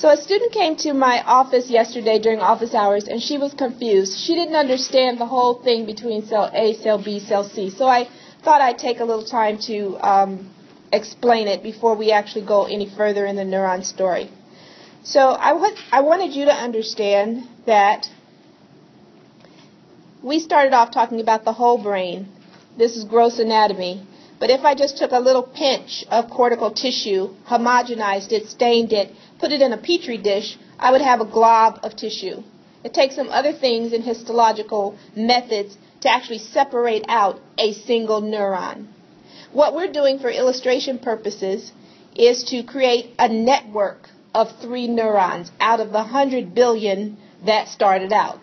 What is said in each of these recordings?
So a student came to my office yesterday during office hours, and she was confused. She didn't understand the whole thing between cell A, cell B, cell C. So I thought I'd take a little time to explain it before we actually go any further in the neuron story. So I wanted you to understand that we started off talking about the whole brain. This is gross anatomy. But if I just took a little pinch of cortical tissue, homogenized it, stained it, put it in a petri dish, I would have a glob of tissue. It takes some other things in histological methods to actually separate out a single neuron. What we're doing for illustration purposes is to create a network of 3 neurons out of the 100 billion that started out.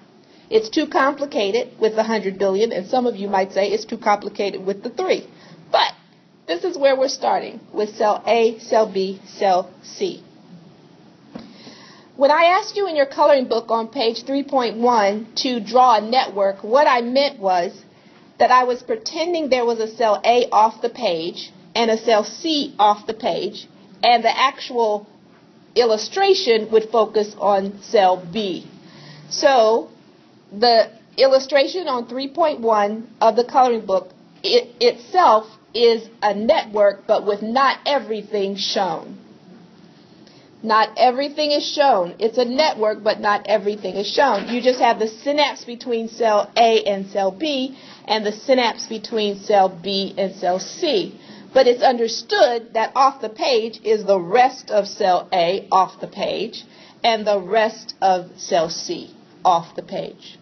It's too complicated with the 100 billion, and some of you might say it's too complicated with the 3. But this is where we're starting, with cell A, cell B, cell C. When I asked you in your coloring book on page 3.1 to draw a network, what I meant was that I was pretending there was a cell A off the page and a cell C off the page, and the actual illustration would focus on cell B. So the illustration on 3.1 of the coloring book itself is a network, but with not everything shown. Not everything is shown. It's a network, but not everything is shown. You just have the synapse between cell A and cell B, and the synapse between cell B and cell C. But it's understood that off the page is the rest of cell A off the page, and the rest of cell C off the page.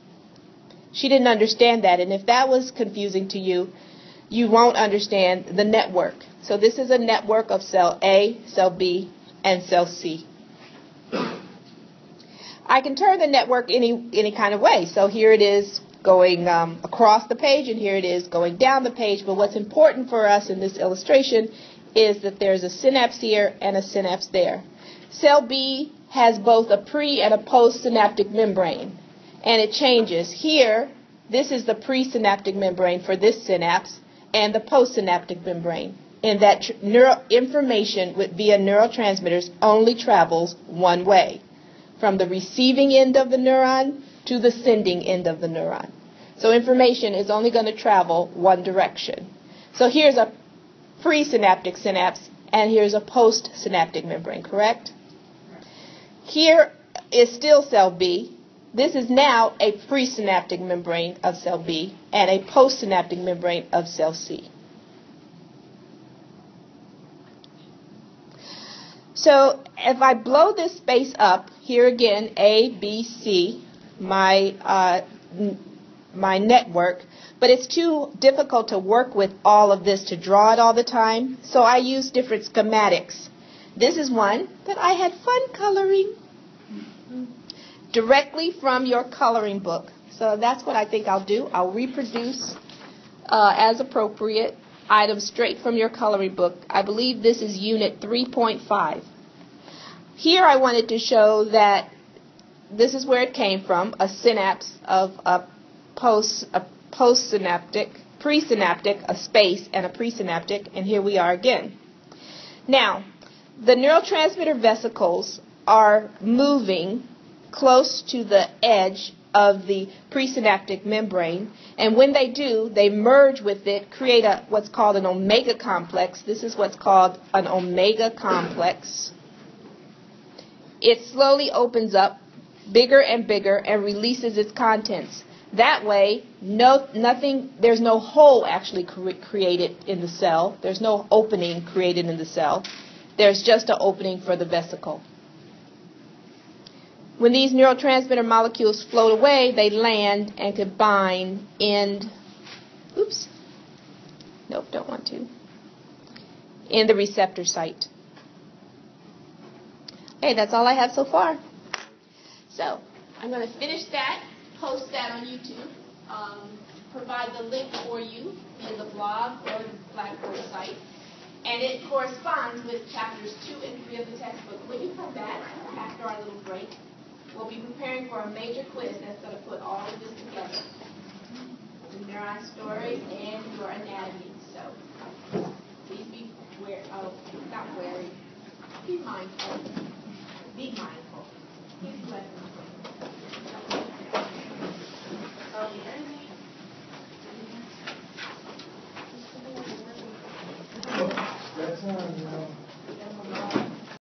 She didn't understand that, and if that was confusing to you, you won't understand the network. So this is a network of cell A, cell B, and cell C. I can turn the network any kind of way. So here it is going across the page, and here it is going down the page. But what's important for us in this illustration is that there's a synapse here and a synapse there. Cell B has both a pre- and a postsynaptic membrane, and it changes. Here, this is the presynaptic membrane for this synapse, and the postsynaptic membrane, in that information via neurotransmitters only travels one way, from the receiving end of the neuron to the sending end of the neuron. So information is only going to travel one direction. So here's a presynaptic synapse, and here's a postsynaptic membrane, correct? Here is still cell B. This is now a presynaptic membrane of cell B and a postsynaptic membrane of cell C. So if I blow this space up, here again, A, B, C, my network, but it's too difficult to work with all of this to draw it all the time, so I use different schematics. This is one that I had fun coloring directly from your coloring book. So that's what I think I'll do. I'll reproduce as appropriate items straight from your coloring book. I believe this is unit 3.5. Here I wanted to show that this is where it came from, a synapse of a postsynaptic, presynaptic, a space, and a presynaptic, and here we are again. Now, the neurotransmitter vesicles are moving close to the edge of the presynaptic membrane, and when they do, they merge with it, create what's called an omega complex. This is what's called an omega complex. It slowly opens up bigger and bigger and releases its contents. That way, there's no hole actually created in the cell. There's no opening created in the cell. There's just an opening for the vesicle. When these neurotransmitter molecules float away, they land and combine in the receptor site. Okay, that's all I have so far. So I'm going to finish that, post that on YouTube, provide the link for you in the blog or the Blackboard site, and it corresponds with chapters 2 and 3 of the textbook. When you come back after our little break, we'll be preparing for a major quiz that's going to put all of this together. The Neuron Story and your anatomy. So please be mindful.